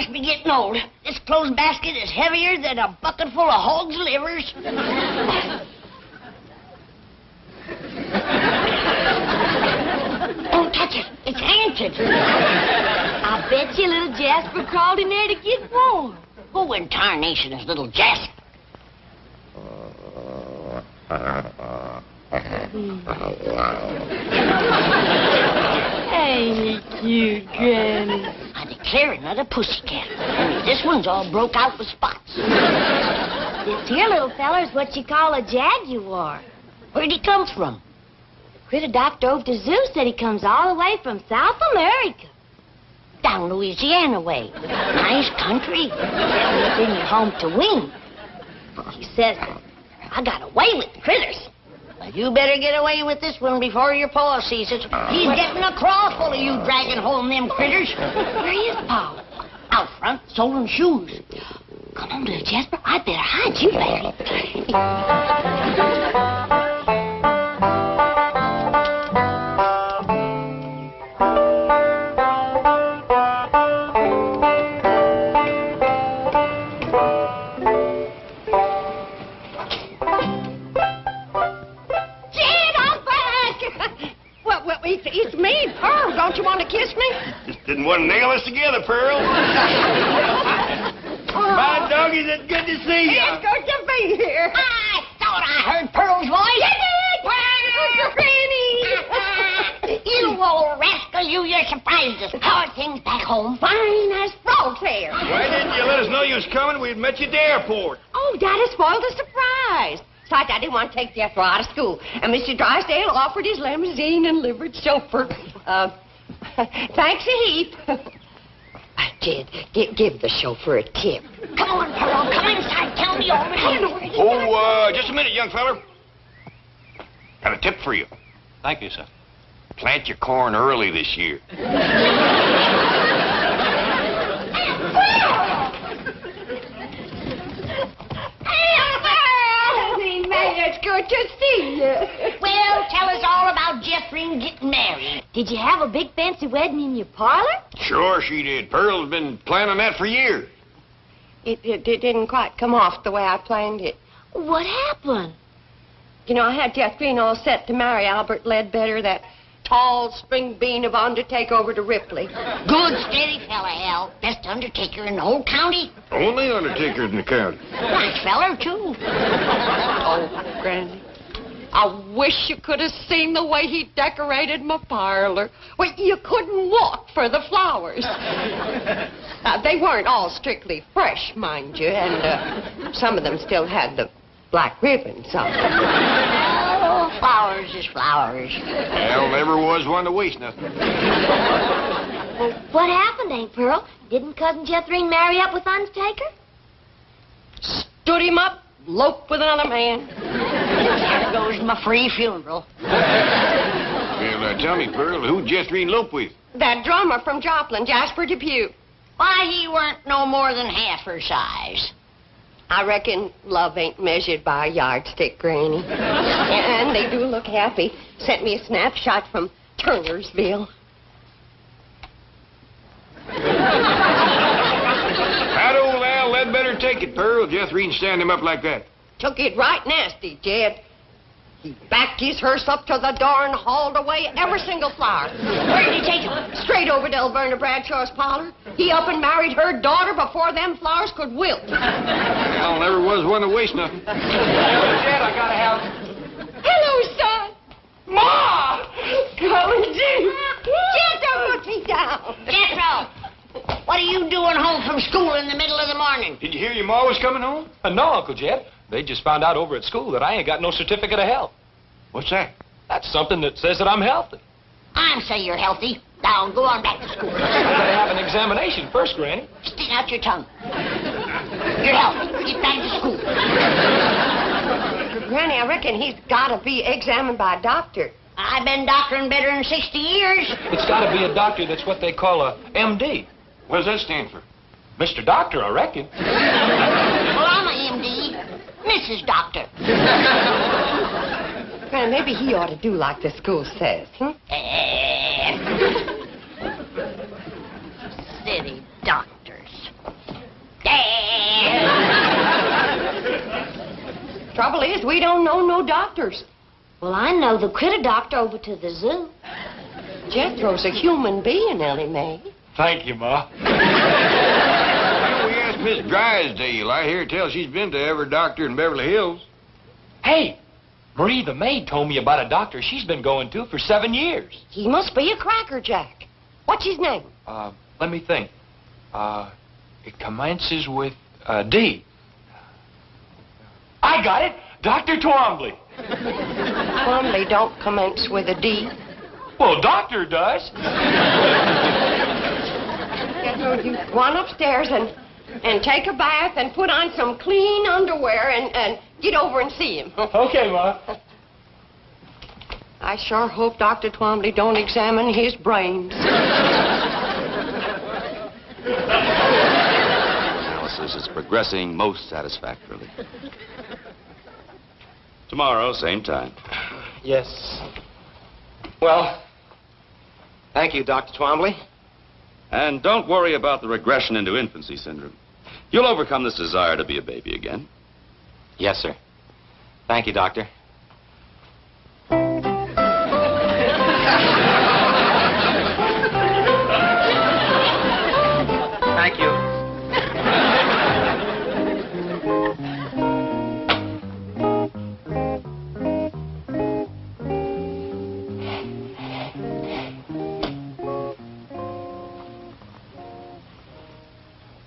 must be getting old. This clothes basket is heavier than a bucket full of hog's livers. Don't touch it. It's haunted. I bet you little Jasper crawled in there to get warm. Who in tarnation is little Jasper? Ain't he cute, Granny? I declare another pussycat. Only this one's all broke out with spots. This here little feller's what you call a jaguar. Where'd he come from? The critter doctor over to zoo said he comes all the way from South America. Down Louisiana way. Nice country. Bring you home to wean. He says, I got away with the critters. But you better get away with this one before your pa sees it. He's getting a craw full of you dragging home them critters. Where is Pa? Out front, soling shoes. Come on, little Jasper. I better hide you, baby. It's me, Pearl. Don't you want to kiss me? Just didn't want to nail us together, Pearl. My doggies, it's good to see you. It's good to be here. I thought I heard Pearl's voice. Granny! You old rascal, you're surprised us. How are things back home? Fine as frog's hair. Why didn't you let us know you was coming? We'd met you at the airport. Oh, Daddy spoiled the surprise. Besides, I didn't want to take Jethro out of school, and Mr. Drysdale offered his limousine and livered chauffeur. Thanks a heap. Jed, give the chauffeur a tip. Come on, Pearl. Come inside. Tell me all about it. Oh, just a minute, young feller. Got a tip for you. Thank you, sir. Plant your corn early this year. It's good to see you. Well, tell us all about Jethro getting married. Did you have a big fancy wedding in your parlor? Sure she did. Pearl's been planning that for years. It didn't quite come off the way I planned it. What happened? You know, I had Jethro all set to marry Albert Ledbetter, that tall spring bean of undertaker over to Ripley. Good, steady fella, Al. Best undertaker in the whole county. Only undertaker in the county. Nice feller, too. Oh, Granny, I wish you could have seen the way he decorated my parlor. Well, you couldn't walk for the flowers. They weren't all strictly fresh, mind you, and some of them still had the black ribbons on them. Oh, flowers is flowers. Al never was one to waste nothing. Well, what happened, Aunt Pearl? Didn't Cousin Jethro marry up with Undertaker? Stood him up, loped with another man. There goes my free funeral. Well, tell me, Pearl, who'd Jethro elope with? That drummer from Joplin, Jasper Depew. Why, he weren't no more than half her size. I reckon love ain't measured by a yardstick, Granny. And they do look happy. Sent me a snapshot from Turnersville. How'd old Al Ledbetter take it, Pearl? Jethro stand him up like that. Took it right nasty, Jed. He backed his hearse up to the door and hauled away every single flower. Where did he take him? Straight over to Elverna Bradshaw's parlor. He up and married her daughter before them flowers could wilt. Al never was one to waste nothing. Dad, I gotta have... Hello, son. Ma! Come and do. Jethro, put me down. Jethro! What are you doing home from school in the middle of the morning? Did you hear your ma was coming home? No, Uncle Jed. They just found out over at school that I ain't got no certificate of health. What's that? That's something that says that I'm healthy. I'm say you're healthy. Now, go on back to school. I gotta have an examination first, Granny. Stick out your tongue. You're healthy. Get back to school. Granny, I reckon he's got to be examined by a doctor. I've been doctoring better than 60 years. It's gotta be a doctor that's what they call a MD. What does that stand for? Mr. Doctor, I reckon. Well, I'm a MD. Mrs. Doctor. Granny, maybe he ought to do like the school says, City doctors. Trouble is, we don't know no doctors. Well, I know the critter doctor over to the zoo. Jethro's a human being, Ellie Mae. Thank you, Ma. Well, we asked Miss Drysdale. I hear tell she's been to every doctor in Beverly Hills. Hey, Marie the maid told me about a doctor she's been going to for 7 years. He must be a crackerjack. What's his name? Let me think. It commences with D. I got it! Dr. Twombly. Twombly don't commence with a D. Well, doctor does. Jethro, you go on upstairs and take a bath and put on some clean underwear and get over and see him. Okay, Ma. I sure hope Dr. Twombly don't examine his brains. Analysis is progressing most satisfactorily. Tomorrow, same time. Yes. Well, thank you, Dr. Twombly. And don't worry about the regression into infancy syndrome. You'll overcome this desire to be a baby again. Yes, sir. Thank you, Doctor. Thank you.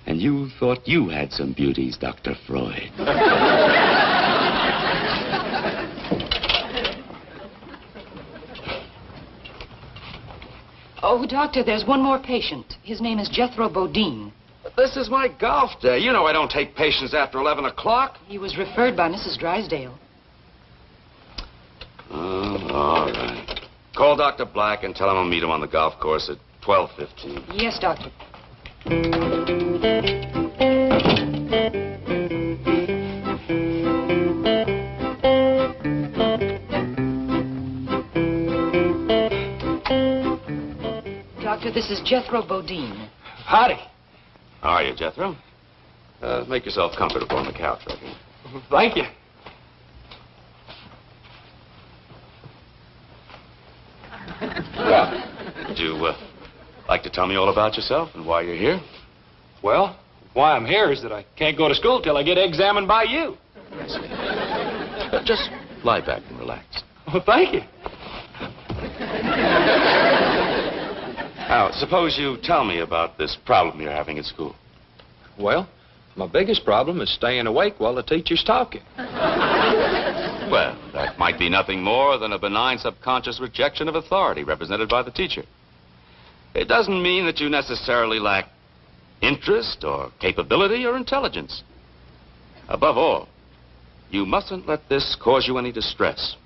And you thought you had some beauties, Dr. Freud. Oh, Doctor, there's one more patient. His name is Jethro Bodine. This is my golf day. You know I don't take patients after 11 o'clock. He was referred by Mrs. Drysdale. Oh, all right. Call Dr. Black and tell him I'll meet him on the golf course at 12:15. Yes, Doctor. Doctor, this is Jethro Bodine. Howdy. How are you, Jethro? Make yourself comfortable on the couch right here. Thank you. Well, would you like to tell me all about yourself and why you're here? Well, why I'm here is that I can't go to school till I get examined by you. I see. Just lie back and relax. Well, thank you. Now, suppose you tell me about this problem you're having at school. Well, my biggest problem is staying awake while the teacher's talking. Well, that might be nothing more than a benign subconscious rejection of authority represented by the teacher. It doesn't mean that you necessarily lack interest or capability or intelligence. Above all, you mustn't let this cause you any distress.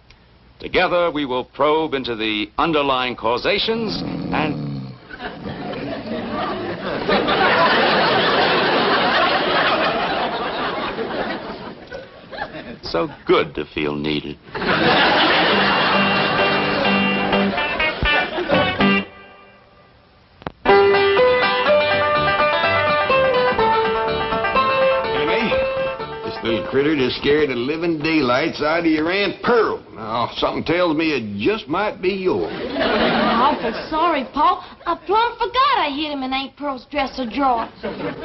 Together, we will probe into the underlying causations and... So good to feel needed. Little critter just scared the living daylights out of your Aunt Pearl. Now, something tells me it just might be yours. I'm awful sorry, Paul. I plumb forgot I hid him in Aunt Pearl's dresser drawer.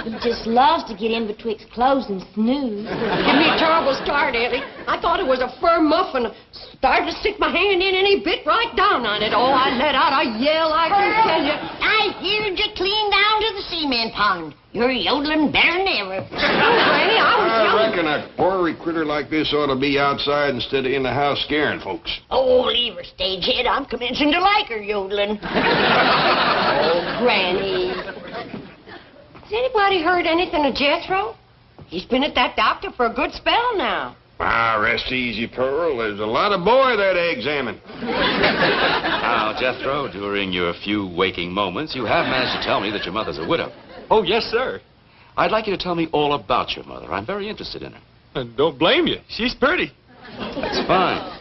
He just loves to get in betwixt clothes and snooze. Give me a terrible start, Ellie. I thought it was a fur muffin. Started to stick my hand in and he bit right down on it. Oh, I let out a yell, I can tell you. I heard you clean down to the cement pond. You're yodeling better than ever. Granny, I reckon a ornery critter like this ought to be outside instead of in the house scaring folks. Oh, leave her, stagehead. I'm commencing to like her yodeling. Oh, Granny. Has anybody heard anything of Jethro? He's been at that doctor for a good spell now. Ah, rest easy, Pearl. There's a lot of boy there to examine. Now, Jethro, during your few waking moments, you have managed to tell me that your mother's a widow. Oh, yes, sir. I'd like you to tell me all about your mother. I'm very interested in her. And don't blame you. She's pretty. That's fine.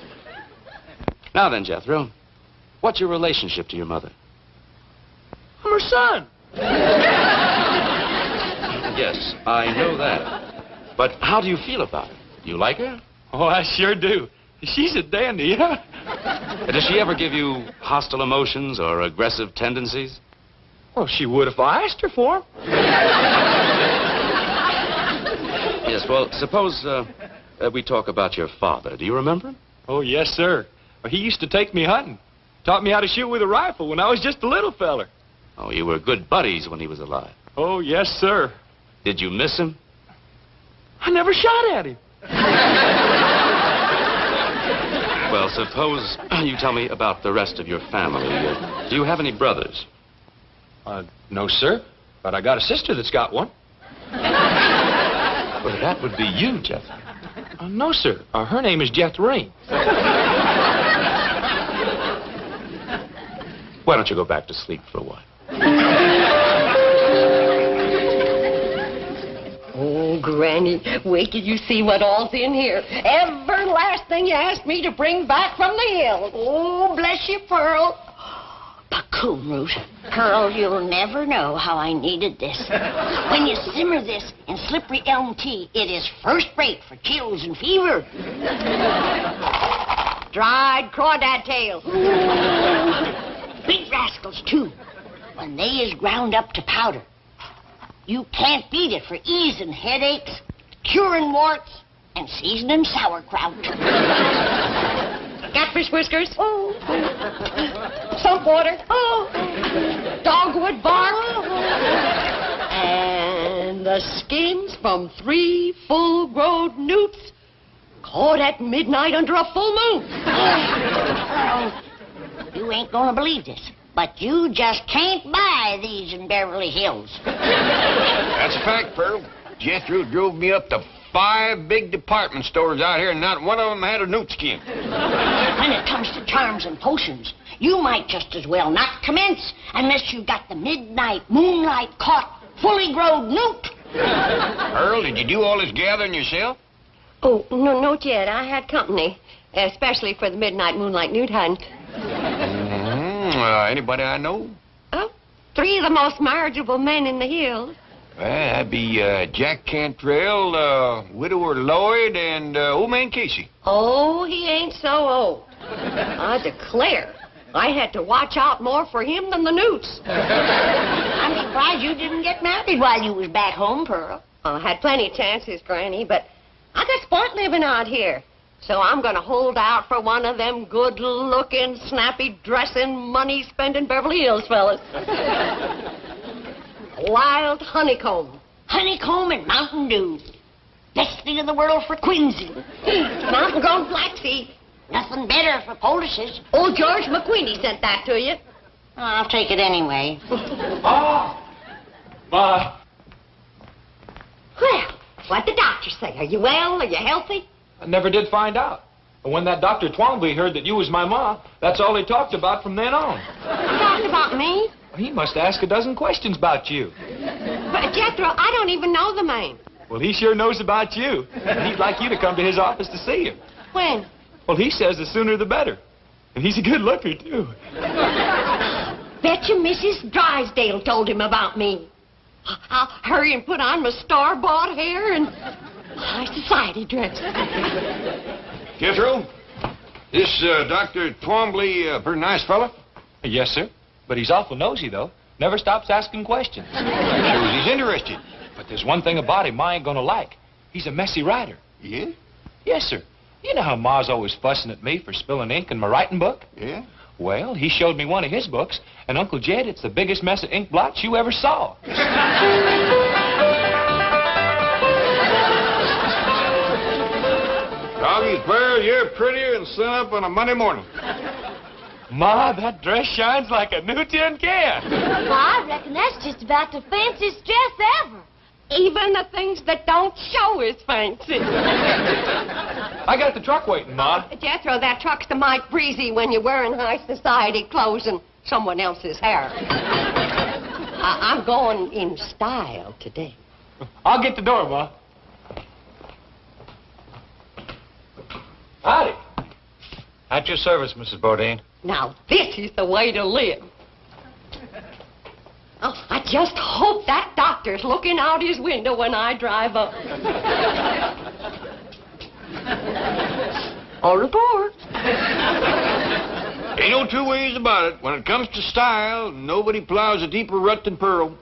Now then, Jethro, what's your relationship to your mother? I'm her son. Yes, I know that. But how do you feel about her? Do you like her? Oh, I sure do. She's a dandy, yeah. Does she ever give you hostile emotions or aggressive tendencies? Well, she would if I asked her for 'em. Yes, well, suppose we talk about your father. Do you remember him? Oh, yes, sir. Well, he used to take me hunting. Taught me how to shoot with a rifle when I was just a little feller. Oh, you were good buddies when he was alive. Oh, yes, sir. Did you miss him? I never shot at him. Well, suppose you tell me about the rest of your family. Do you have any brothers? No, sir. But I got a sister that's got one. Well, that would be you, Jeff. No, sir. Her name is Jethro. Why don't you go back to sleep for a while? Oh, Granny, wait till you see what all's in here. Every last thing you asked me to bring back from the hills. Oh, bless you, Pearl. Cocoon root. Pearl, you'll never know how I needed this. When you simmer this in slippery elm tea, it is first rate for chills and fever. Dried crawdad tail. Big rascals, too. When they is ground up to powder, you can't beat it for easing headaches, curing warts, and seasoning sauerkraut. Catfish whiskers. Oh. Sump water. Oh. Dogwood bark. And the skins from 3 full-grown newts caught at midnight under a full moon. You ain't gonna believe this, but you just can't buy these in Beverly Hills. That's a fact, Pearl. Jethro drove me up to 5 big department stores out here, and not one of them had a newt skin. When it comes to charms and potions, you might just as well not commence unless you got the midnight moonlight caught, fully grown newt. Pearl, did you do all this gathering yourself? Oh, no, not yet. I had company, especially for the midnight moonlight newt hunt. Anybody I know? Oh, 3 of the most marriageable men in the hills. Well, that'd be Jack Cantrell, Widower Lloyd, and Old Man Casey. Oh, he ain't so old. I declare, I had to watch out more for him than the newts. I'm surprised you didn't get married while you was back home, Pearl. I had plenty of chances, Granny, but I got sport living out here. So I'm going to hold out for one of them good-looking, snappy-dressing, money-spending Beverly Hills fellas. Wild honeycomb. Honeycomb and Mountain Dew. Best thing in the world for quinsy. Mountain-grown flaxseed. Nothing better for poultices. Old George McQueenie sent that to you. I'll take it anyway. Ma! Well, what'd the doctor say? Are you well? Are you healthy? I never did find out. But when that Dr. Twombly heard that you was my ma, that's all he talked about from then on. You talking about me? He must ask a dozen questions about you. But, Jethro, I don't even know the man. Well, he sure knows about you. And he'd like you to come to his office to see him. When? Well, he says the sooner the better. And he's a good looker, too. Bet you Mrs. Drysdale told him about me. I'll hurry and put on my star-bought hair and my society dress. Jethro, this Dr. Twombly a pretty nice fella? Yes, sir. But he's awful nosy, though. Never stops asking questions. Shows he's interested. But there's one thing about him I ain't gonna like. He's a messy writer. Yeah? Yes, sir. You know how Ma's always fussing at me for spilling ink in my writing book? Yeah? Well, he showed me one of his books, and Uncle Jed, it's the biggest mess of ink blots you ever saw. Doggy's Pearl, you're prettier than sun up on a Monday morning. Ma, that dress shines like a new tin can. Well, I reckon that's just about the fanciest dress ever. Even the things that don't show is fancy. I got the truck waiting, Ma. Jethro, that truck's the mite breezy when you're wearing high society clothes and someone else's hair. I'm going in style today. I'll get the door, Ma. Howdy. At your service, Mrs. Bodine. Now, this is the way to live. Oh, I just hope that doctor's looking out his window when I drive up. On report. Ain't no two ways about it. When it comes to style, nobody plows a deeper rut than Pearl.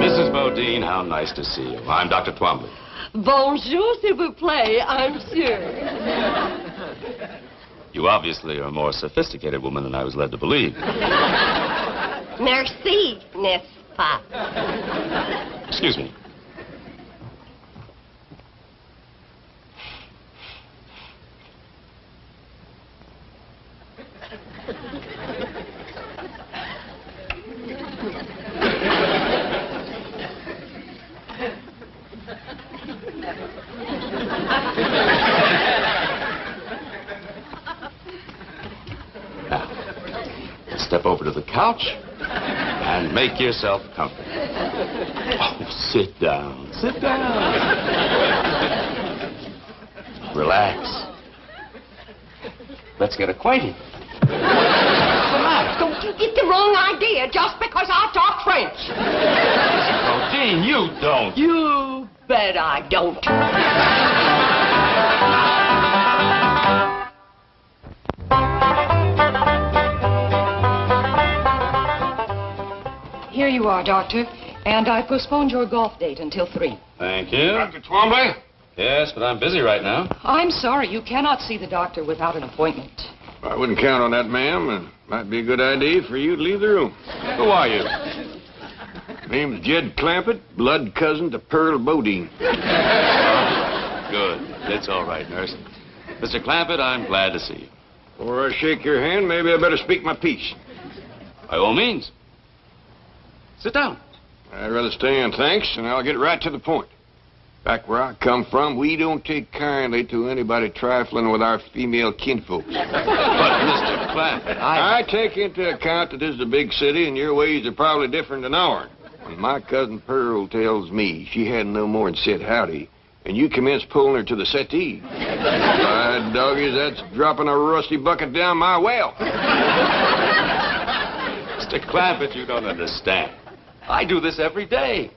Mrs. Bodine, how nice to see you. I'm Dr. Twombly. Bonjour, s'il vous plaît, I'm sure. You obviously are a more sophisticated woman than I was led to believe. Merci, n'est-ce pas? Excuse me. Now, step over to the couch and make yourself comfortable. Oh, sit down. Sit down. Relax. Let's get acquainted. What's the matter? Don't you get the wrong idea just because I talk French. Bodine, you don't. You bet I don't. Here you are, Doctor. And I postponed your golf date until 3. Thank you. Dr. Twombly? Yes, but I'm busy right now. I'm sorry, you cannot see the doctor without an appointment. I wouldn't count on that, ma'am. It might be a good idea for you to leave the room. Who are you? Name's Jed Clampett, blood cousin to Pearl Bodine. Good. It's all right, nurse. Mr. Clampett, I'm glad to see you. Before I shake your hand, maybe I better speak my piece. By all means. Sit down. I'd rather stay on, thanks, and I'll get right to the point. Back where I come from, we don't take kindly to anybody trifling with our female kinfolks. But, Mr. Clampett, I take into account that this is a big city, and your ways are probably different than ours. When my cousin Pearl tells me she hadn't no more than said howdy, and you commence pulling her to the settee, my doggies, that's dropping a rusty bucket down my well. Mr. Clampett, you don't understand. I do this every day.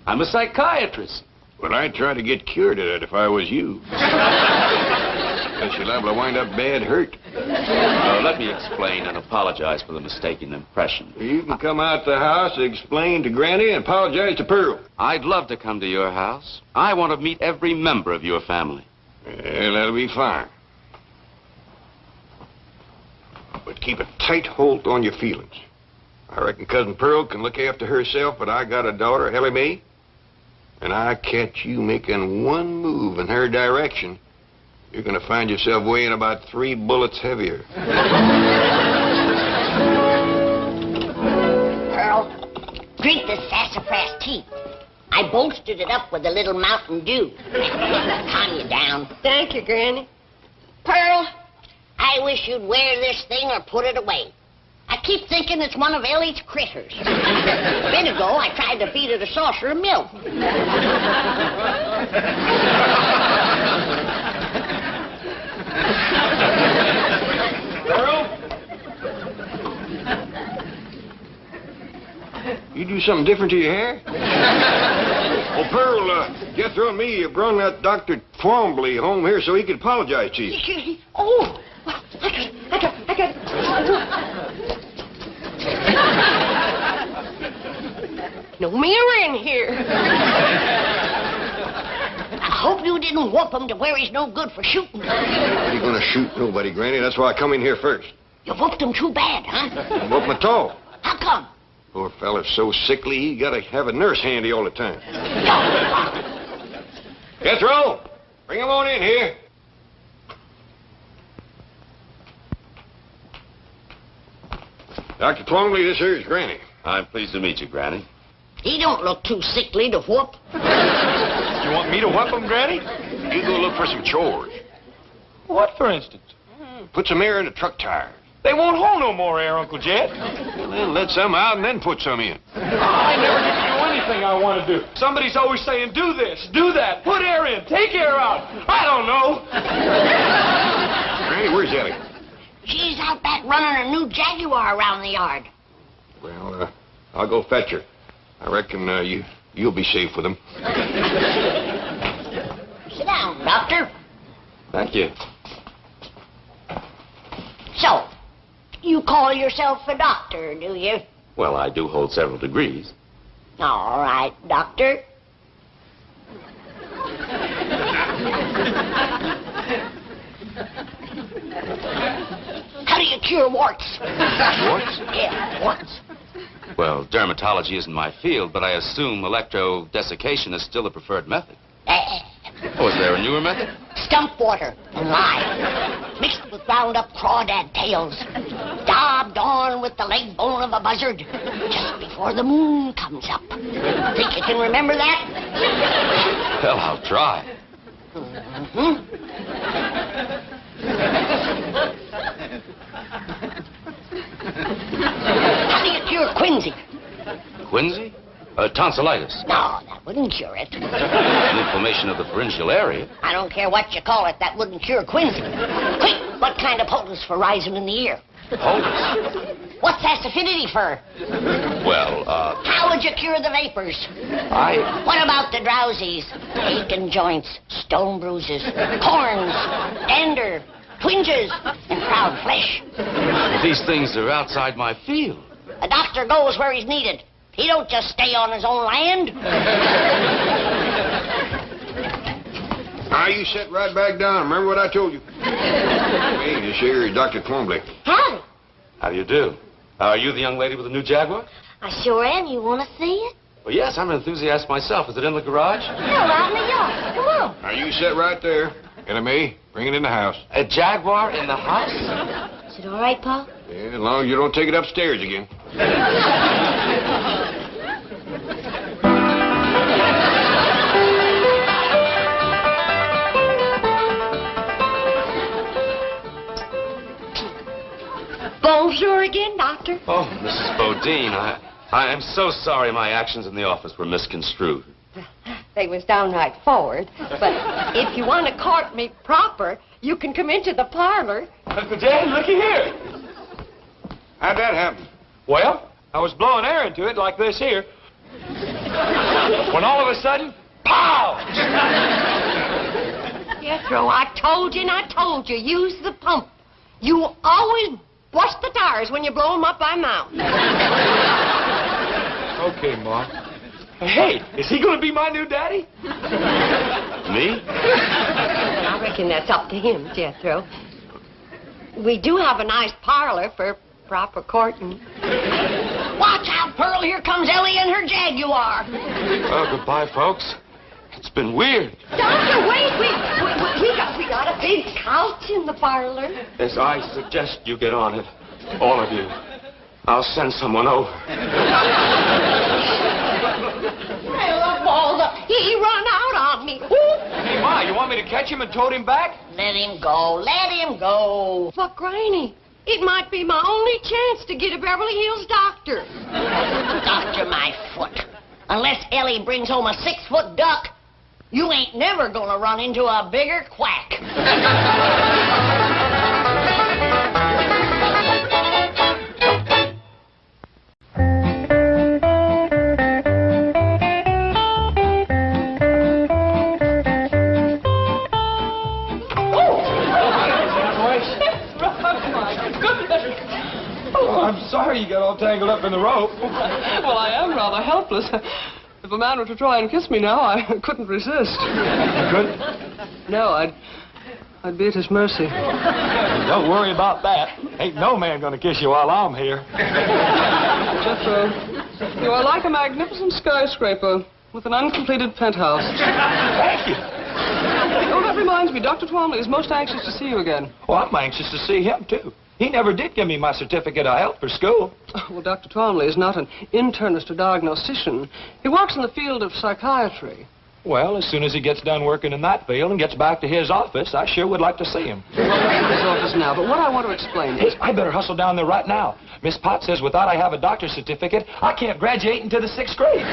I'm a psychiatrist. Well, I'd try to get cured of that if I was you. Because you're liable to wind up bad hurt. Let me explain and apologize for the mistaken impression. You can come out the house, explain to Granny, and apologize to Pearl. I'd love to come to your house. I want to meet every member of your family. Well, that'll be fine. But keep a tight hold on your feelings. I reckon Cousin Pearl can look after herself, but I got a daughter, Ellie Mae, and I catch you making one move in her direction, you're going to find yourself weighing about 3 bullets heavier. Pearl, drink this sassafras tea. I bolstered it up with a little Mountain Dew. Calm you down. Thank you, Granny. Pearl, I wish you'd wear this thing or put it away. I keep thinking it's one of Ellie's critters. A bit ago, I tried to feed it a saucer of milk. Pearl? You do something different to your hair? Oh, Pearl, Jethro and me brought that Dr. Twombly home here so he could apologize to you. Oh, I got it. No mirror in here. I hope you didn't whoop him to where he's no good for shooting. I ain't gonna shoot nobody, Granny. That's why I come in here first. You whooped him too bad, huh? Whoop my toe. How come? Poor fella's so sickly, he gotta have a nurse handy all the time. Jethro, bring him on in here. Dr. Twombly, this here is Granny. I'm pleased to meet you, Granny. He don't look too sickly to whoop. You want me to whoop him, Granny? You go look for some chores. What, for instance? Put some air in the truck tires. They won't hold no more air, Uncle Jed. Well, then let some out and then put some in. I never get to do anything I want to do. Somebody's always saying, do this, do that, put air in, take air out. I don't know. Granny, where's Ellie? She's out back running a new Jaguar around the yard. Well, I'll go fetch her. I reckon you'll be safe with him. Sit down, Doctor. Thank you. So, you call yourself a doctor, do you? Well, I do hold several degrees. All right, Doctor. How do you cure warts? Warts? Yeah, warts. Well, dermatology isn't my field, but I assume electrodesiccation is still the preferred method. Oh, is there a newer method? Stump water and lye, mixed with ground up crawdad tails, daubed on with the leg bone of a buzzard, just before the moon comes up. Think you can remember that? Well, I'll try. How do you cure quinsy? Quinsy? Tonsillitis. No, that wouldn't cure it. An inflammation of the pharyngeal area. I don't care what you call it, that wouldn't cure quinsy. Quick, what kind of poultice for rising in the ear? Poultice? What's acidity for? Well, How would you cure the vapors? I... What about the drowsies? Aching joints, stone bruises, corns, dander, twinges, and proud flesh. These things are outside my field. A doctor goes where he's needed. He don't just stay on his own land. Now, you sit right back down. Remember what I told you? Hey, this here is Dr. Twombly. Howdy. How do you do? Are you the young lady with the new Jaguar? I sure am. You want to see it? Well, yes, I'm an enthusiast myself. Is it in the garage? No, out in the yard. Come on. Now, you sit right there. May, bring it in the house. A Jaguar in the house? Is it all right, Pa? Yeah, as long as you don't take it upstairs again. Bonjour again, Doctor. Oh, Mrs. Bodine, I am so sorry my actions in the office were misconstrued. They was downright forward, but if you want to court me proper, you can come into the parlor. Mr. Jan, looky here. How'd that happen? Well, I was blowing air into it like this here. When all of a sudden, pow! Jethro, I told you and I told you, use the pump. You always bust the tires when you blow them up by mouth. Okay, Ma. Hey, is he going to be my new daddy? Me? I reckon that's up to him, Jethro. We do have a nice parlor for proper courting. Watch out, Pearl. Here comes Ellie and her Jaguar. Well, goodbye, folks. It's been weird. Doctor, wait. We got a big couch in the parlor. Yes, I suggest you get on it. All of you. I'll send someone over. Well, Balda, he run out on me. Hey, Ma, you want me to catch him and tote him back? Let him go. Let him go. But, Granny, it might be my only chance to get a Beverly Hills doctor. Doctor my foot. Unless Ellie brings home a 6-foot duck, you ain't never gonna run into a bigger quack. I'm sorry you got all tangled up in the rope. Well, I am rather helpless. If a man were to try and kiss me now, I couldn't resist. You couldn't? No, I'd be at his mercy. Don't worry about that. Ain't no man gonna kiss you while I'm here. Jethro, you are like a magnificent skyscraper with an uncompleted penthouse. Thank you. Oh, that reminds me, Dr. Twombly is most anxious to see you again. Well, I'm anxious to see him, too. He never did give me my certificate of health for school. Well, Dr. Twombly is not an internist or diagnostician. He works in the field of psychiatry. Well, as soon as he gets done working in that field and gets back to his office, I sure would like to see him. Well, we're in his office now, but what I want to explain is... Hey, I better hustle down there right now. Miss Potts says without I have a doctor's certificate, I can't graduate into the 6th grade.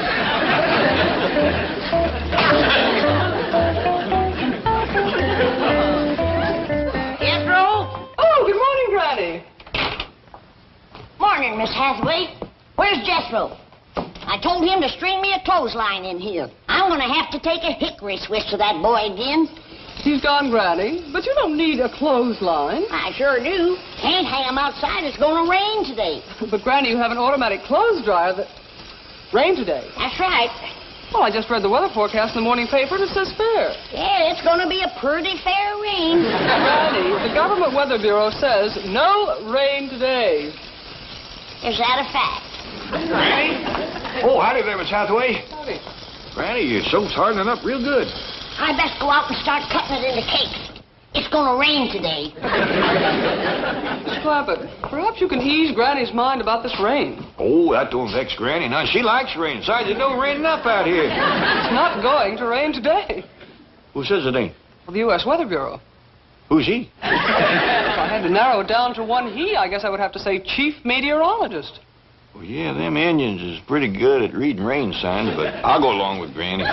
Jethro? Oh, good morning, Granny. Morning, Miss Hathaway. Where's Jethro? I told him to string me a clothesline in here. I'm gonna have to take a hickory switch to that boy again. He's gone, Granny, but you don't need a clothesline. I sure do. Can't hang 'em outside. It's gonna rain today. But, Granny, you have an automatic clothes dryer that... Rain today. That's right. Well, I just read the weather forecast in the morning paper, and it says fair. Yeah, it's gonna be a pretty fair rain. Granny, the Government Weather Bureau says no rain today. Is that a fact? Granny? Oh, howdy there, Miss Hathaway. Howdy. Granny, your soap's hardening up real good. I best go out and start cutting it into cakes. It's gonna rain today. Miss Clampett, perhaps you can ease Granny's mind about this rain. Oh, that don't vex Granny. Now, she likes rain. Besides, it don't rain enough out here. It's not going to rain today. Who says it ain't? Well, the U.S. Weather Bureau. Who's he? If I had to narrow it down to one he, I guess I would have to say chief meteorologist. Well, yeah, them Indians is pretty good at reading rain signs, but I'll go along with Granny.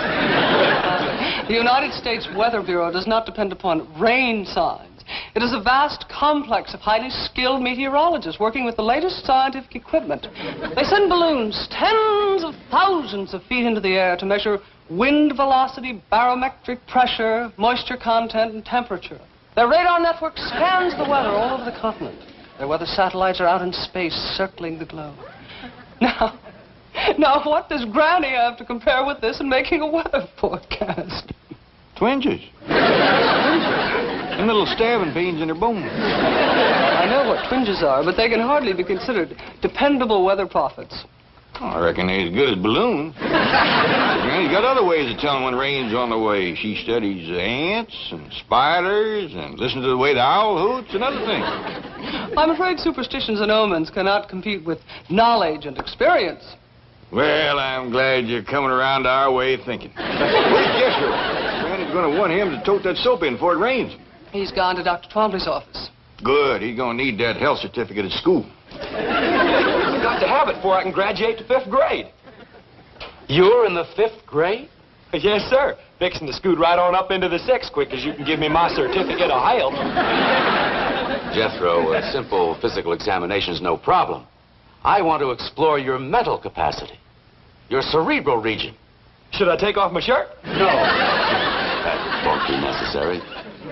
The United States Weather Bureau does not depend upon rain signs. It is a vast complex of highly skilled meteorologists working with the latest scientific equipment. They send balloons tens of thousands of feet into the air to measure wind velocity, barometric pressure, moisture content, and temperature. Their radar network scans the weather all over the continent. Their weather satellites are out in space circling the globe. Now, what does Granny have to compare with this in making a weather forecast? Twinges. And little stabbing pains in her bones. I know what twinges are, but they can hardly be considered dependable weather prophets. Oh, I reckon they as good as balloons. Granny's got other ways of telling when rain's on the way. She studies ants and spiders and listens to the way the owl hoots and other things. I'm afraid superstitions and omens cannot compete with knowledge and experience. Well, I'm glad you're coming around to our way of thinking. Where's Jethro? Granny's going to want him to tote that soap in before it rains. He's gone to Dr. Twombly's office. Good. He's going to need that health certificate at school. I've got to have it before I can graduate to 5th grade. You're in the 5th grade? Yes, sir. Fixing to scoot right on up into the 6th quick as you can give me my certificate of health. Jethro, a simple physical examination is no problem. I want to explore your mental capacity, your cerebral region. Should I take off my shirt? No. That won't be necessary.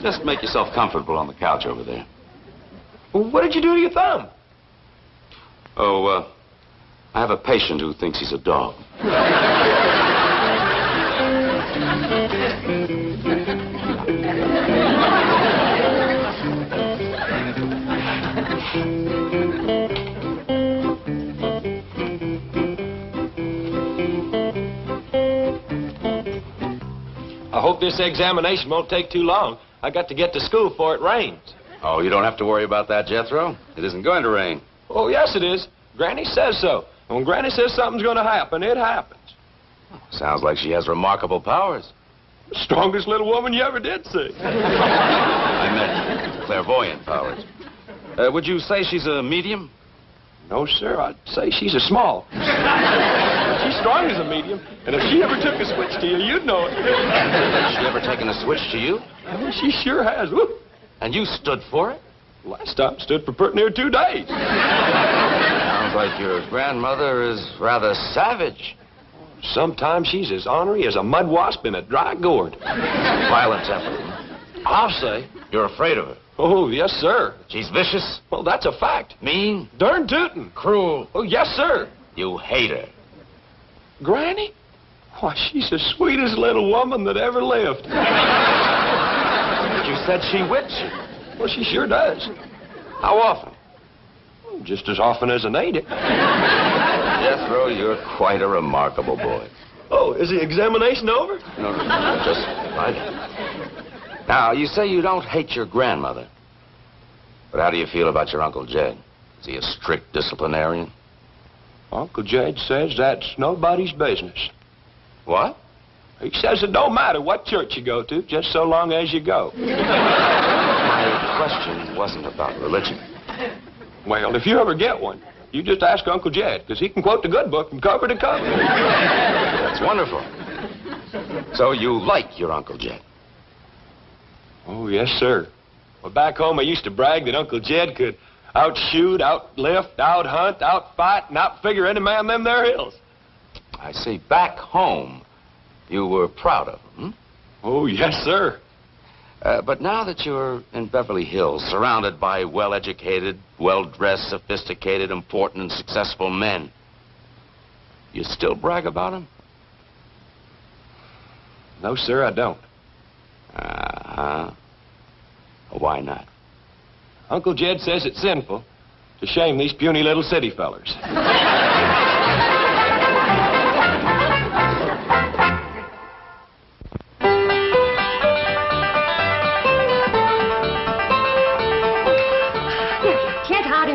Just make yourself comfortable on the couch over there. Well, what did you do to your thumb? Oh, I have a patient who thinks he's a dog. I hope this examination won't take too long. I got to get to school before it rains. Oh, you don't have to worry about that, Jethro. It isn't going to rain. Oh, yes, it is. Granny says so. When Granny says something's going to happen, it happens. Sounds like she has remarkable powers. Strongest little woman you ever did see. I meant clairvoyant powers. Would you say she's a medium? No, sir. I'd say she's a small. She's strong as a medium, and if she ever took a switch to you, you'd know it. Has she ever taken a switch to you? Oh, she sure has. Woo. And you stood for it? Last time stood for pretty near 2 days. Sounds like your grandmother is rather savage. Sometimes she's as ornery as a mud wasp in a dry gourd. Violent temper. I'll say. You're afraid of her. Oh, yes, sir. She's vicious. Well, that's a fact. Mean. Darn tootin'. Cruel. Oh, yes, sir. You hate her. Granny? Why, she's the sweetest little woman that ever lived. But you said she whips you. Well, she sure does. How often? Just as often as I need it. Jethro, you're quite a remarkable boy. Oh, is the examination over? No, just right. Now, you say you don't hate your grandmother. But how do you feel about your Uncle Jed? Is he a strict disciplinarian? Uncle Jed says that's nobody's business. What? He says it don't matter what church you go to, just so long as you go. My question wasn't about religion. Well, if you ever get one, you just ask Uncle Jed, because he can quote the good book from cover to cover. That's wonderful. So you like your Uncle Jed? Oh, yes, sir. Well, back home, I used to brag that Uncle Jed could outshoot, outlift, outhunt, outfight, and outfigure any man them there hills. I see. Back home, you were proud of him, hmm? Oh, yes, sir. But now that you're in Beverly Hills, surrounded by well-educated, well-dressed, sophisticated, important, and successful men, you still brag about them? No, sir, I don't. Uh-huh. Why not? Uncle Jed says it's sinful to shame these puny little city fellers.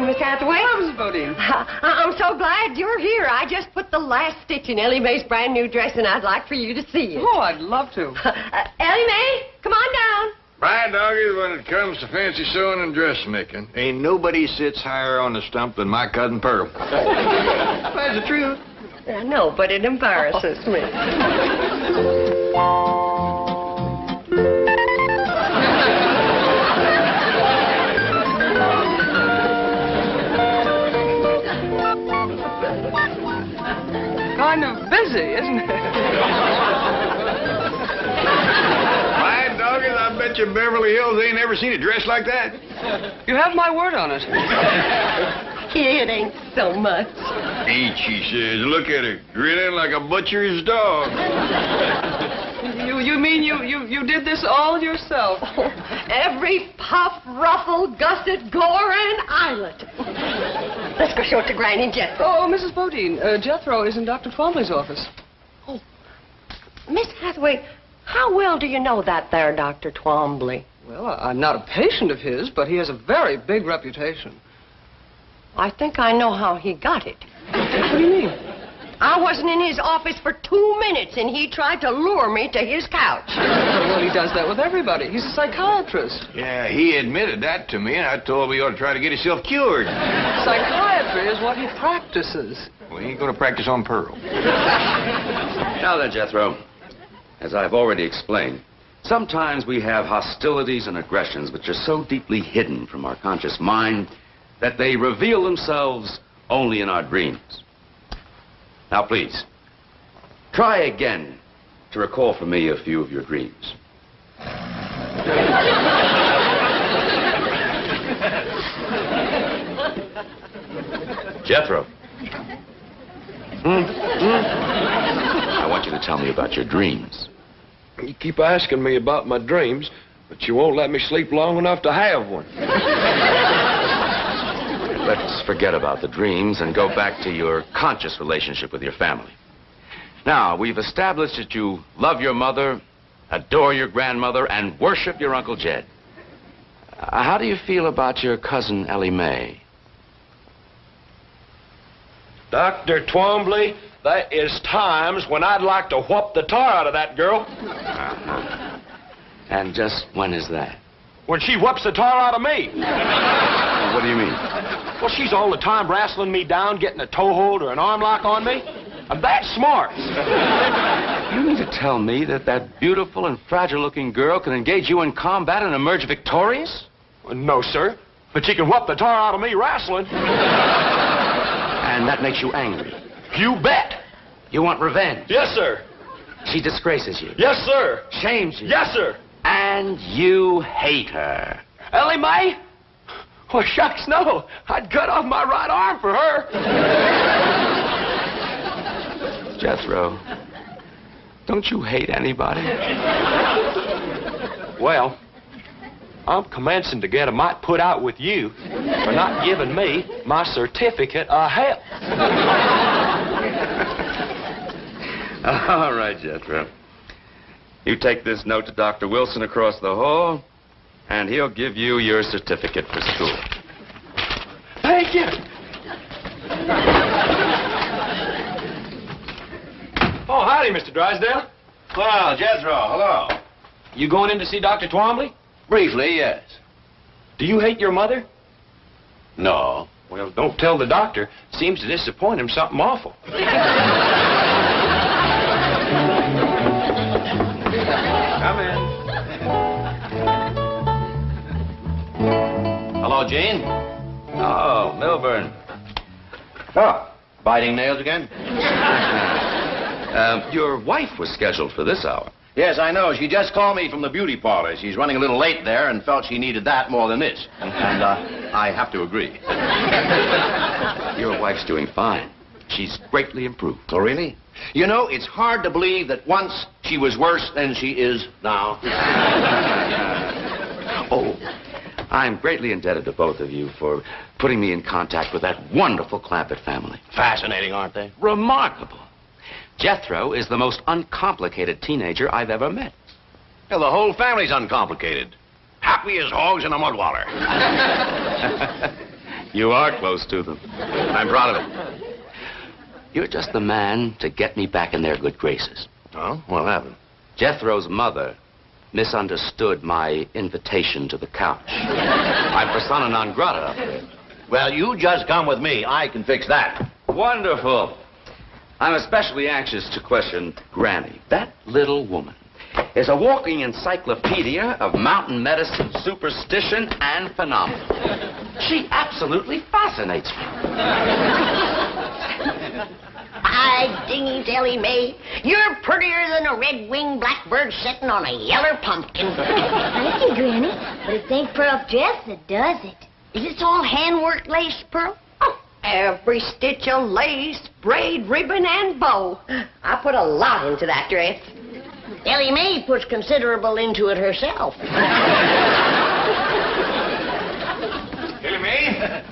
Miss Hathaway. Hello, Mrs. Bodine. I'm so glad you're here. I just put the last stitch in Ellie Mae's brand new dress, and I'd like for you to see it. Oh, I'd love to. Ellie Mae, come on down. My doggy, when it comes to fancy sewing and dressmaking, ain't nobody sits higher on the stump than my cousin Pearl. That's the truth. I know, but it embarrasses me. Kind of busy, isn't it? My doggies, I bet you Beverly Hills ain't ever seen a dress like that. You have my word on it. It ain't so much. Ain't, she says. Look at her, grinning like a butcher's dog. You mean you did this all yourself? Every puff, ruffle, gusset, gore, and eyelet. Let's go show it to Granny and Jethro. Oh, Mrs. Bodine, Jethro is in Dr. Twombly's office. Oh, Miss Hathaway, how well do you know that there Dr. Twombly? Well, I'm not a patient of his, but he has a very big reputation. I think I know how he got it. What do you mean? I wasn't in his office for 2 minutes, and he tried to lure me to his couch. Well, he does that with everybody. He's a psychiatrist. Yeah, he admitted that to me, and I told him he ought to try to get himself cured. Psychiatry is what he practices. Well, he ain't going to practice on Pearl. Now then, Jethro, as I've already explained, sometimes we have hostilities and aggressions which are so deeply hidden from our conscious mind that they reveal themselves only in our dreams. Now, please, try again to recall for me a few of your dreams. Jethro. I want you to tell me about your dreams. You keep asking me about my dreams, but you won't let me sleep long enough to have one. Let's forget about the dreams and go back to your conscious relationship with your family. Now, we've established that you love your mother, adore your grandmother, and worship your Uncle Jed. How do you feel about your cousin Ellie Mae? Dr. Twombly, there is times when I'd like to whoop the tar out of that girl. Uh-huh. And just when is that? When she whoops the tar out of me. What do you mean? Well, she's all the time wrestling me down, getting a toehold or an arm lock on me. I'm that smart. You mean to tell me that that beautiful and fragile-looking girl can engage you in combat and emerge victorious? Well, no, sir. But she can whoop the tar out of me wrestling. And that makes you angry? You bet. You want revenge? Yes, sir. She disgraces you? Yes, sir. Shames you? Yes, sir. And you hate her? Ellie Mae? Well, shucks, no. I'd cut off my right arm for her. Jethro, don't you hate anybody? Well, I'm commencing to get a mite put out with you for not giving me my certificate of health. All right, Jethro. You take this note to Dr. Wilson across the hall, and he'll give you your certificate for school. Thank you. Oh, howdy, Mr. Drysdale. Well, Jethro, hello. You going in to see Dr. Twombly? Briefly, yes. Do you hate your mother? No. Well, don't tell the doctor. Seems to disappoint him something awful. Come in. Hello, Jane. Oh, Milburn. Oh, biting nails again? Your wife was scheduled for this hour. Yes, I know. She just called me from the beauty parlor. She's running a little late there and felt she needed that more than this. And I have to agree. Your wife's doing fine. She's greatly improved. Oh, really? You know, it's hard to believe that once she was worse than she is now. Oh, I'm greatly indebted to both of you for putting me in contact with that wonderful Clampett family. Fascinating, aren't they? Remarkable. Jethro is the most uncomplicated teenager I've ever met. Well, the whole family's uncomplicated. Happy as hogs in a mud waller. You are close to them. I'm proud of it. You're just the man to get me back in their good graces. Oh? What happened? Jethro's mother misunderstood my invitation to the couch. I'm persona non grata up there. Well, you just come with me. I can fix that. Wonderful. I'm especially anxious to question Granny. That little woman is a walking encyclopedia of mountain medicine, superstition, and phenomena. She absolutely fascinates me. By dingy Ellie Mae, you're prettier than a red-winged blackbird sitting on a yeller pumpkin. Thank you, Granny. But it ain't Pearl dress that does it. Is this all handwork lace, Pearl? Oh, every stitch of lace, braid, ribbon, and bow. I put a lot into that dress. Ellie Mae puts considerable into it herself. Ellie Mae?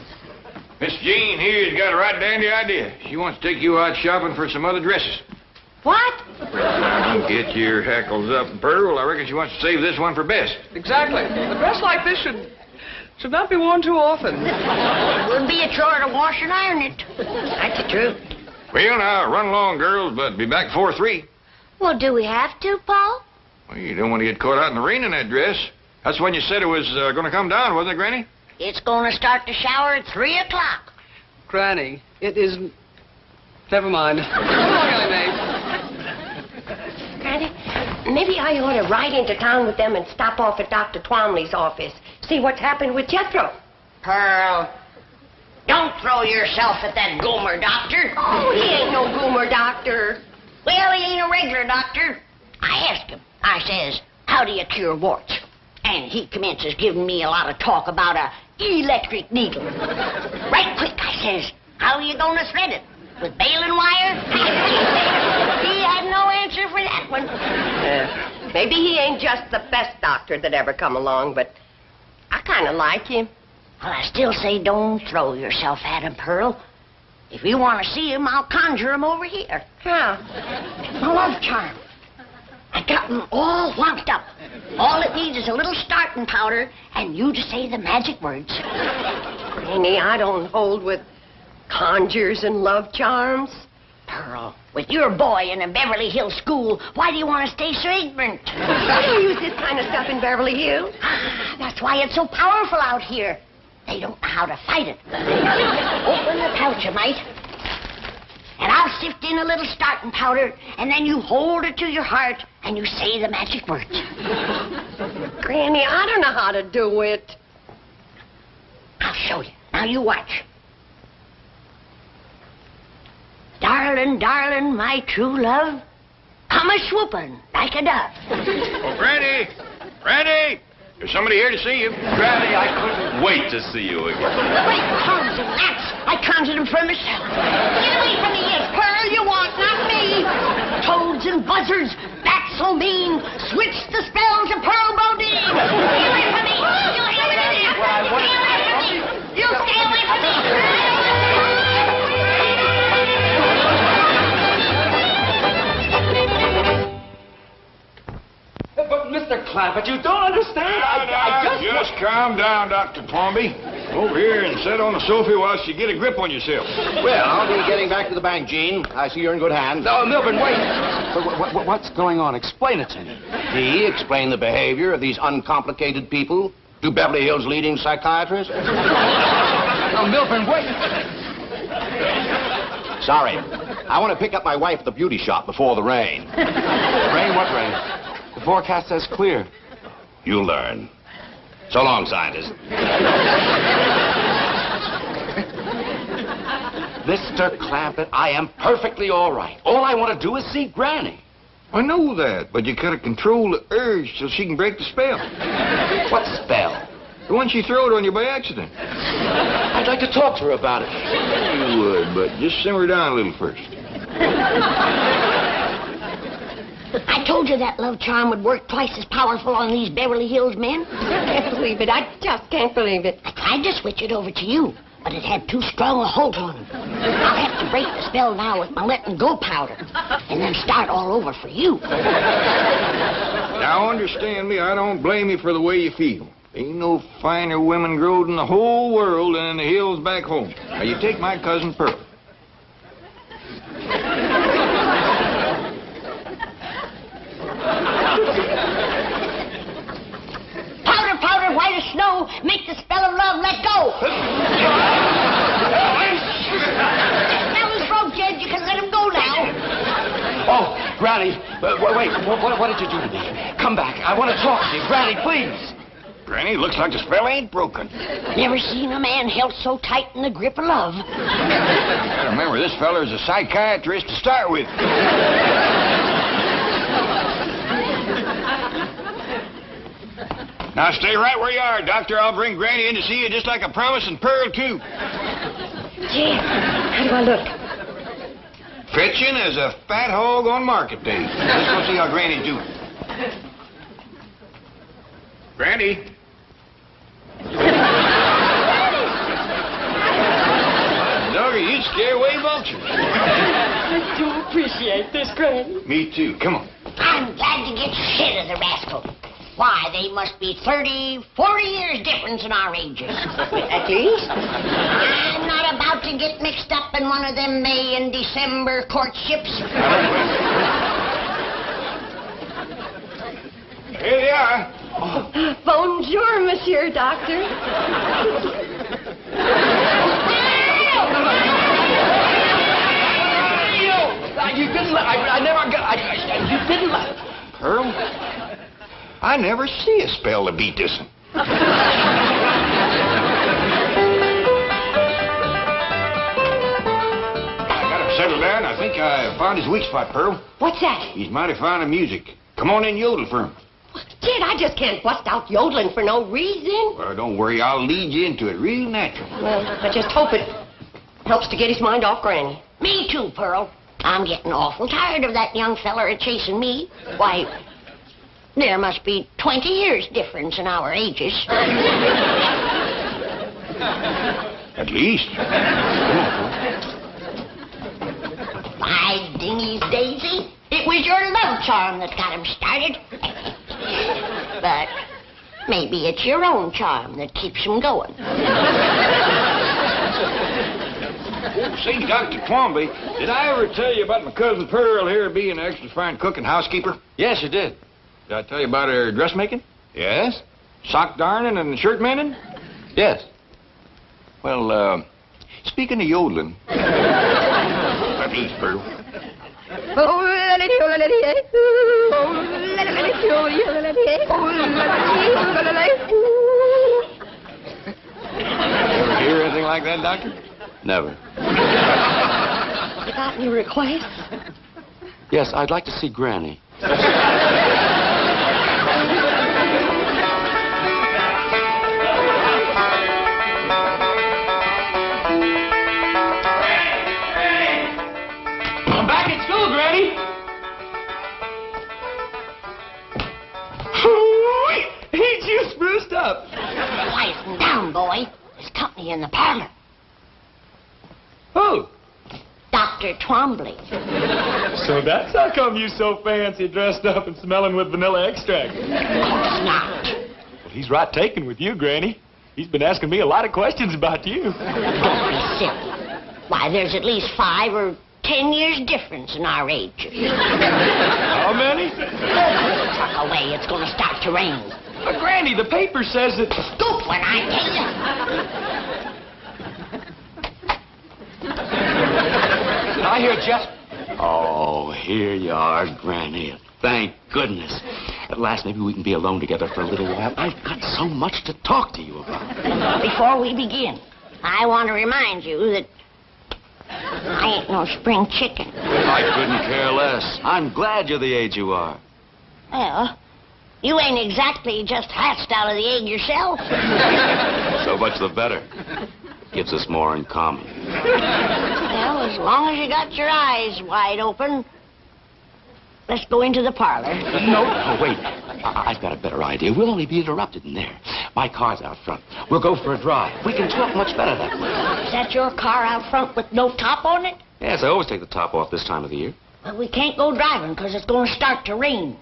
Miss Jean here's got a right dandy idea. She wants to take you out shopping for some other dresses. What? Now, don't get your hackles up, Pearl. I reckon she wants to save this one for best. Exactly. A dress like this should not be worn too often. It would be a chore to wash and iron it. That's the truth. Well, now, run along, girls, but be back before 3. Well, do we have to, Paul? Well, you don't want to get caught out in the rain in that dress. That's when you said it was going to come down, wasn't it, Granny? It's going to start to shower at 3 o'clock. Granny, it isn't... Never mind. Come on, Ellie Mae. Granny, maybe I ought to ride into town with them and stop off at Dr. Twomley's office. See what's happened with Jethro. Pearl, don't throw yourself at that goomer doctor. Oh, he ain't no goomer doctor. Well, he ain't a regular doctor. I asked him. I says, how do you cure warts? And he commences giving me a lot of talk about a electric needle. Right quick, I says, how are you going to thread it? With baling wire? He had no answer for that one. Maybe he ain't just the best doctor that ever come along, but I kind of like him. Well, I still say don't throw yourself at him, Pearl. If you want to see him, I'll conjure him over here. How? A love charm. I got them all wound up. All it needs is a little starting powder, and you just say the magic words. Granny, I don't hold with conjures and love charms. Pearl, with your boy in a Beverly Hills school, why do you want to stay so ignorant? I don't use this kind of stuff in Beverly Hills. That's why it's so powerful out here. They don't know how to fight it. Open the pouch a mite, and I'll sift in a little starting powder, and then you hold it to your heart, and you say the magic words. Granny, I don't know how to do it. I'll show you. Now you watch. Darling, darling, my true love, come a-swooping like a dove. Oh, Granny! Granny! There's somebody here to see you. Granny, I couldn't wait to see you again. Great horns and gnats, I conjured them for myself. Get away from me, yes, Pearl, you want, not me. Toads and buzzards, bats so mean, switch the spells of Pearl Bodine. Get away from me. You stay away from me. You stay away from me. But, Mr. Clampett, you don't understand. I Just calm down, Dr. Palmby. Over here and sit on the sofa while you get a grip on yourself. Well, I'll be getting back to the bank, Jean. I see you're in good hands. No, Milburn, wait. What's going on? Explain it to me. He explained the behavior of these uncomplicated people to Beverly Hills' leading psychiatrist. No, Milburn, wait. Sorry. I want to pick up my wife at the beauty shop before the rain. Rain? What rain? The forecast says clear. You'll learn. So long, scientist. Mr. Clampett, I am perfectly all right. All I want to do is see Granny. I know that, but you gotta control the urge so she can break the spell. What spell? The one she throwed on you by accident. I'd like to talk to her about it. You would, but just simmer down a little first. I told you that love charm would work twice as powerful on these Beverly Hills men. I can't believe it. I just can't believe it. I tried to switch it over to you, but it had too strong a hold on him. I'll have to break the spell now with my letting go powder, and then start all over for you. Now, understand me, I don't blame you for the way you feel. Ain't no finer women growed in the whole world than in the hills back home. Now, you take my cousin Pearl. Powder, powder, white as snow, make the spell of love let go. That was broke, Jed. You can let him go now. Oh, Granny, wait, what did you do to me? Come back. I want to talk to you. Granny, please. Granny, looks like the spell ain't broken. Never seen a man held so tight in the grip of love. Gotta remember, this feller's a psychiatrist to start with. Now, stay right where you are, Doctor. I'll bring Granny in to see you just like I promised, and Pearl, too. Jed, how do I look? Fetching as a fat hog on market day. Let's go see how Granny's doing. Granny. Doggy, you scare away vultures. I do appreciate this, Granny. Me too. Come on. I'm glad to get rid of the rascal. Why, they must be 30, 40 years difference in our ages. At least. I'm not about to get mixed up in one of them May and December courtships. Here they are. Oh. Bonjour, Monsieur Doctor. You didn't let... I never got... you didn't let... Pearl, I never see a spell to beat this one. I got him settled down. I think I found his weak spot, Pearl. What's that? He's mighty fond of music. Come on in, yodel for him. Jed, I just can't bust out yodeling for no reason. Well, don't worry. I'll lead you into it real natural. Well, I just hope it helps to get his mind off Granny. Me too, Pearl. I'm getting awful tired of that young feller chasing me. Why, there must be 20 years difference in our ages. At least. Come on, Pearl. By dingy's daisy, it was your love charm that got him started. But maybe it's your own charm that keeps him going. Oh, say, Dr. Twombly, did I ever tell you about my cousin Pearl here being an extra fine cook and housekeeper? Yes, you did. Did I tell you about her dressmaking? Yes? Sock darning and shirt mending? Yes. Well, speaking of yodeling... At least, Pearl. Ever hear anything like that, Doctor? Never. You got any requests? Yes, I'd like to see Granny. I'm back at school, Granny. Ain't you spruced up? Quieten down, boy. There's company in the parlor. Who? Dr. Twombly. So that's how come you so fancy dressed up and smelling with vanilla extract. Of course not. Well, he's right taken with you, Granny. He's been asking me a lot of questions about you. Don't be silly. Why, there's at least 5 or 10 years difference in our ages. How many? Tuck away, it's going to start to rain. But, Granny, the paper says that... Scoop when I tell you. Did I hear Jeff? Oh, here you are, Granny. Thank goodness. At last, maybe we can be alone together for a little while. I've got so much to talk to you about. Before we begin, I want to remind you that I ain't no spring chicken. I couldn't care less. I'm glad you're the age you are. Well, you ain't exactly just hatched out of the egg yourself. So much the better. Gives us more in common. Well, as long as you got your eyes wide open, let's go into the parlor. No, wait. I've got a better idea. We'll only be interrupted in there. My car's out front. We'll go for a drive. We can talk much better that way. Is that your car out front with no top on it? Yes, I always take the top off this time of the year. Well, we can't go driving because it's going to start to rain.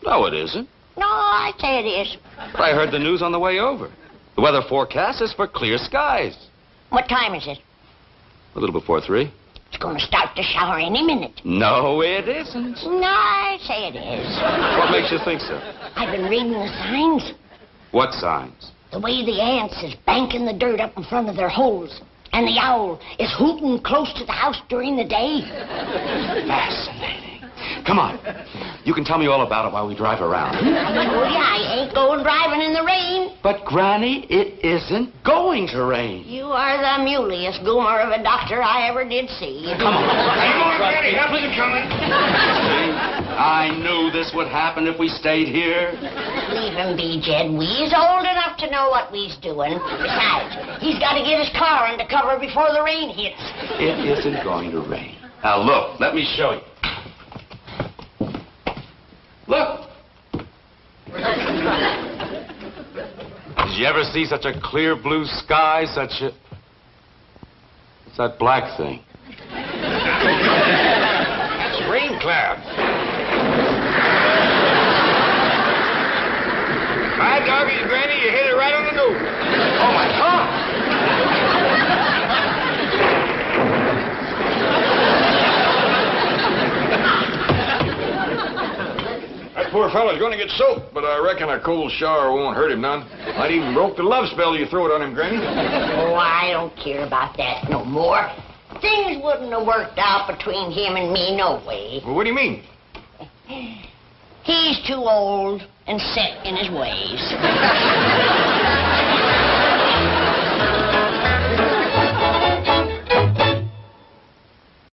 No, it isn't. No, I say it is. But I heard the news on the way over. The weather forecast is for clear skies. What time is it? A little before 3. It's going to start to shower any minute. No, it isn't. No, I say it is. What makes you think so? I've been reading the signs. What signs? The way the ants is banking the dirt up in front of their holes. And the owl is hooting close to the house during the day. Fascinating. Come on. You can tell me all about it while we drive around. I told you I ain't going driving in the rain. But, Granny, it isn't going to rain. You are the muleyest goomer of a doctor I ever did see. Come on. Come on, Granny, help us coming. I knew this would happen if we stayed here. Leave him be, Jed. We's old enough to know what we's doing. Besides, he's got to get his car under cover before the rain hits. It isn't going to rain. Now, look, let me show you. Look. Did you ever see such a clear blue sky, such a... What's that black thing? That's rain clouds. My doggies, Granny, you hit it right on the nose. Oh, my God. That poor fellow's going to get soaked, but I reckon a cold shower won't hurt him none. Might even broke the love spell you throw it on him, Granny. Oh, I don't care about that no more. Things wouldn't have worked out between him and me no way. Well, what do you mean? He's too old and set in his ways.